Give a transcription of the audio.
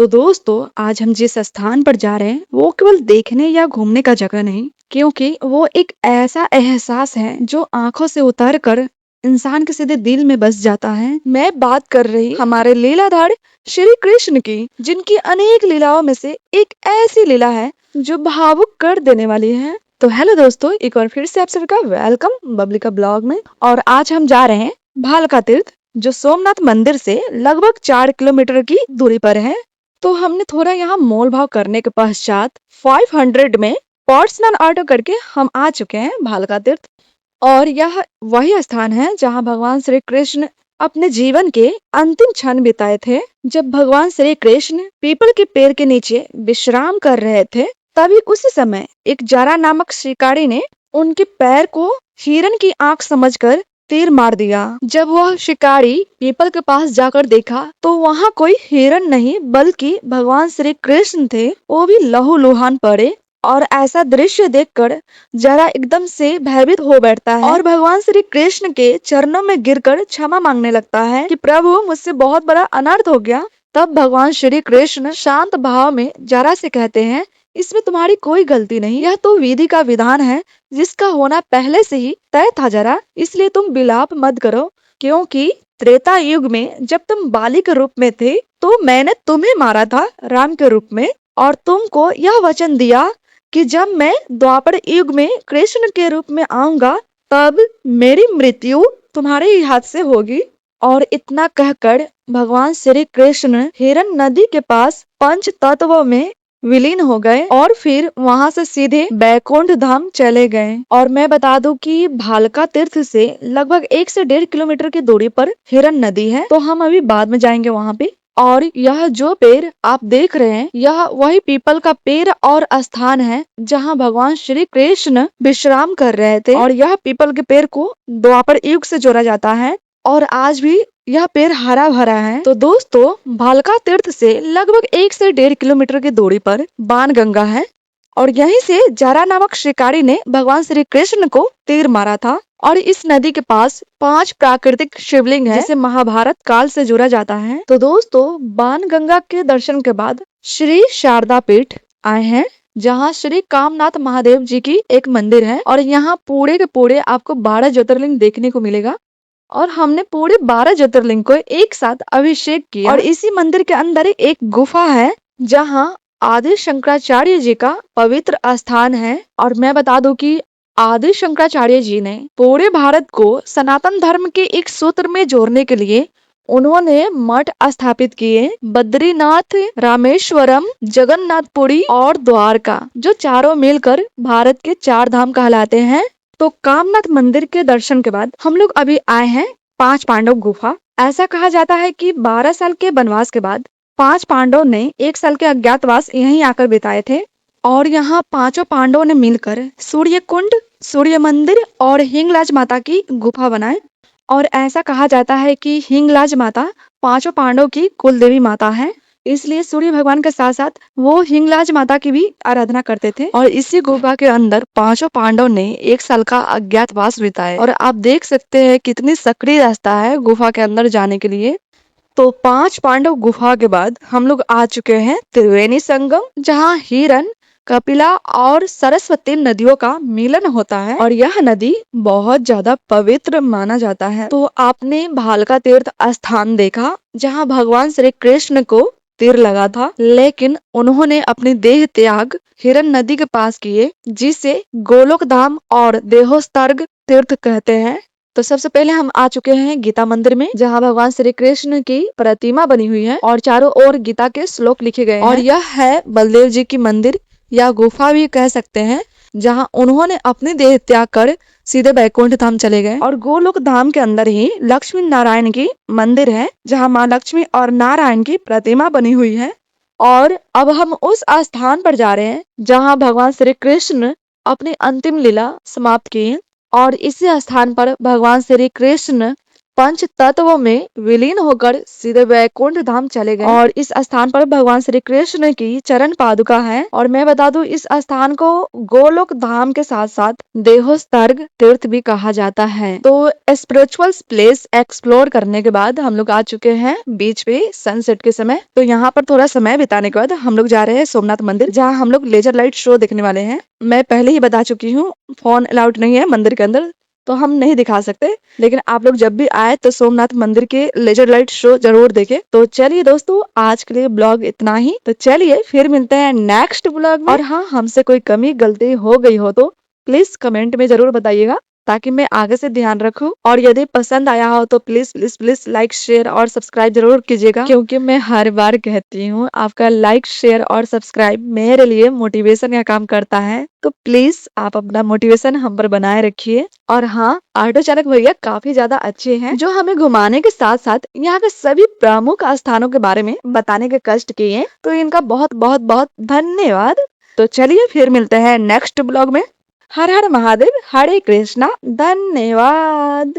तो दोस्तों आज हम जिस स्थान पर जा रहे हैं वो केवल देखने या घूमने का जगह नहीं, क्योंकि वो एक ऐसा एहसास है जो आंखों से उतर कर इंसान के सीधे दिल में बस जाता है। मैं बात कर रही हमारे लीलाधार श्री कृष्ण की, जिनकी अनेक लीलाओं में से एक ऐसी लीला है जो भावुक कर देने वाली है। तो हेलो दोस्तों, एक बार फिर से आप सभी का वेलकम बबली का ब्लॉग में। और आज हम जा रहे हैं भालका तीर्थ, जो सोमनाथ मंदिर से लगभग 4 किलोमीटर की दूरी पर है। तो हमने थोड़ा यहाँ मोल भाव करने के पश्चात 500 में पर्सनल ऑटो करके हम आ चुके हैं भालका तीर्थ। और यह वही स्थान है जहाँ भगवान श्री कृष्ण अपने जीवन के अंतिम क्षण बिताए थे। जब भगवान श्री कृष्ण पीपल के पेड़ के नीचे विश्राम कर रहे थे, तभी उसी समय एक जरा नामक शिकारी ने उनके पैर को हिरन की आंख समझकर तीर मार दिया। जब वह शिकारी पीपल के पास जाकर देखा तो वहाँ कोई हिरन नहीं बल्कि भगवान श्री कृष्ण थे, वो भी लहूलुहान पड़े। और ऐसा दृश्य देखकर जरा एकदम से भयभीत हो बैठता है और भगवान श्री कृष्ण के चरणों में गिरकर क्षमा मांगने लगता है कि प्रभु, मुझसे बहुत बड़ा अनर्थ हो गया। तब भगवान श्री कृष्ण शांत भाव में जरा से कहते हैं, इसमें तुम्हारी कोई गलती नहीं, यह तो विधि का विधान है जिसका होना पहले से ही तय था जरा, इसलिए तुम विलाप मत करो। क्योंकि त्रेता युग में जब तुम बाली के रूप में थे तो मैंने तुम्हें मारा था राम के रूप में, और तुमको यह वचन दिया कि जब मैं द्वापर युग में कृष्ण के रूप में आऊंगा तब मेरी मृत्यु तुम्हारे ही हाथ से होगी। और इतना कहकर भगवान श्री कृष्ण हिरन नदी के पास पंच तत्वों में विलीन हो गए और फिर वहां से सीधे बैकुंठ धाम चले गए। और मैं बता दूं कि भालका तीर्थ से लगभग 1 से 1.5 किलोमीटर की दूरी पर हिरन नदी है, तो हम अभी बाद में जाएंगे वहां पे। और यह जो पेड़ आप देख रहे हैं, यह वही पीपल का पेड़ और स्थान है जहां भगवान श्री कृष्ण विश्राम कर रहे थे। और यह पीपल के पेड़ को द्वापर युग से जोड़ा जाता है और आज भी यह पेड़ हरा भरा है। तो दोस्तों, भालका तीर्थ से लगभग 1 से 1.5 किलोमीटर की दूरी पर बाण गंगा है और यहीं से जरा नामक शिकारी ने भगवान श्री कृष्ण को तीर मारा था। और इस नदी के पास 5 प्राकृतिक शिवलिंग है जिसे महाभारत काल से जोड़ा जाता है। तो दोस्तों, बाण गंगा के दर्शन के बाद श्री शारदा पीठ आए हैं, जहाँ श्री कामनाथ महादेव जी की एक मंदिर है और यहाँ पूरे के पूरे आपको 12 ज्योतिर्लिंग देखने को मिलेगा। और हमने पूरे 12 ज्योतिर्लिंग को एक साथ अभिषेक किया। और इसी मंदिर के अंदर एक गुफा है जहाँ आदि शंकराचार्य जी का पवित्र स्थान है। और मैं बता दूं कि आदि शंकराचार्य जी ने पूरे भारत को सनातन धर्म के एक सूत्र में जोड़ने के लिए उन्होंने मठ स्थापित किए, बद्रीनाथ, रामेश्वरम, जगन्नाथपुरी और द्वारका, जो चारों मिलकर भारत के 4 धाम कहलाते हैं। तो कामनाथ मंदिर के दर्शन के बाद हम लोग अभी आए हैं 5 पांडव गुफा। ऐसा कहा जाता है कि 12 साल के वनवास के बाद 5 पांडव ने 1 साल के अज्ञातवास यहीं आकर बिताए थे। और यहाँ 5 पांडवों ने मिलकर सूर्य कुंड, सूर्य मंदिर और हिंगलाज माता की गुफा बनाए। और ऐसा कहा जाता है कि हिंगलाज माता 5 पांडव की कुल देवी माता है, इसलिए सूर्य भगवान के साथ साथ वो हिंगलाज माता की भी आराधना करते थे। और इसी गुफा के अंदर 5 पांडव ने 1 साल का अज्ञातवास बिताए। और आप देख सकते हैं कितनी सकड़ी रास्ता है गुफा के अंदर जाने के लिए। तो 5 पांडव गुफा के बाद हम लोग आ चुके हैं त्रिवेणी संगम, जहाँ हिरन, कपिला और सरस्वती नदियों का मिलन होता है और यह नदी बहुत ज्यादा पवित्र माना जाता है। तो आपने भालका तीर्थ स्थान देखा जहाँ भगवान श्री कृष्ण को तीर लगा था, लेकिन उन्होंने अपनी देह त्याग हिरन नदी के पास किए, जिसे गोलोक धाम और देहोस्तार्ग तीर्थ कहते हैं। तो सबसे पहले हम आ चुके हैं गीता मंदिर में, जहाँ भगवान श्री कृष्ण की प्रतिमा बनी हुई है और चारों ओर गीता के श्लोक लिखे गए हैं। और यह है बलदेव जी की मंदिर या गुफा भी कह सकते हैं, जहाँ उन्होंने अपनी देह त्याग कर सीधे बैकुंठ धाम चले गए। और गोलोक धाम के अंदर ही लक्ष्मी नारायण की मंदिर है, जहाँ माँ लक्ष्मी और नारायण की प्रतिमा बनी हुई है। और अब हम उस स्थान पर जा रहे हैं जहाँ भगवान श्री कृष्ण अपनी अंतिम लीला समाप्त की। और इसी स्थान पर भगवान श्री कृष्ण पंच तत्वों में विलीन होकर सीधे वैकुंठ धाम चले गए और इस स्थान पर भगवान श्री कृष्ण की चरण पादुका है। और मैं बता दूं, इस स्थान को गोलोक धाम के साथ साथ देहोस्वर्ग तीर्थ भी कहा जाता है। तो स्पिरिचुअल प्लेस एक्सप्लोर करने के बाद हम लोग आ चुके हैं बीच पे सनसेट के समय। तो यहाँ पर थोड़ा समय बिताने के बाद हम लोग जा रहे हैं सोमनाथ मंदिर, जहाँ हम लोग लेजर लाइट शो देखने वाले हैं। मैं पहले ही बता चुकी हूँ, फोन अलाउड नहीं है मंदिर के अंदर, तो हम नहीं दिखा सकते। लेकिन आप लोग जब भी आए तो सोमनाथ मंदिर के लेजर लाइट शो जरूर देखें। तो चलिए दोस्तों, आज के लिए ब्लॉग इतना ही। तो चलिए फिर मिलते हैं नेक्स्ट ब्लॉग में। और हाँ, हमसे कोई कमी गलती हो गई हो तो प्लीज कमेंट में जरूर बताइएगा, ताकि मैं आगे से ध्यान रखूं। और यदि पसंद आया हो तो please please please like share और सब्सक्राइब जरूर कीजिएगा, क्योंकि मैं हर बार कहती हूँ आपका लाइक शेयर और सब्सक्राइब मेरे लिए मोटिवेशन का काम करता है। तो प्लीज आप अपना मोटिवेशन हम पर बनाए रखिए। और हाँ, ऑटो चालक भैया काफी ज्यादा अच्छे हैं, जो हमें घुमाने के साथ साथ यहाँ के सभी प्रमुख स्थानों के बारे में बताने के कष्ट किए। तो इनका बहुत बहुत बहुत धन्यवाद। तो चलिए फिर मिलते हैं नेक्स्ट ब्लॉग में। हर हर महादेव, हरे कृष्णा, धन्यवाद।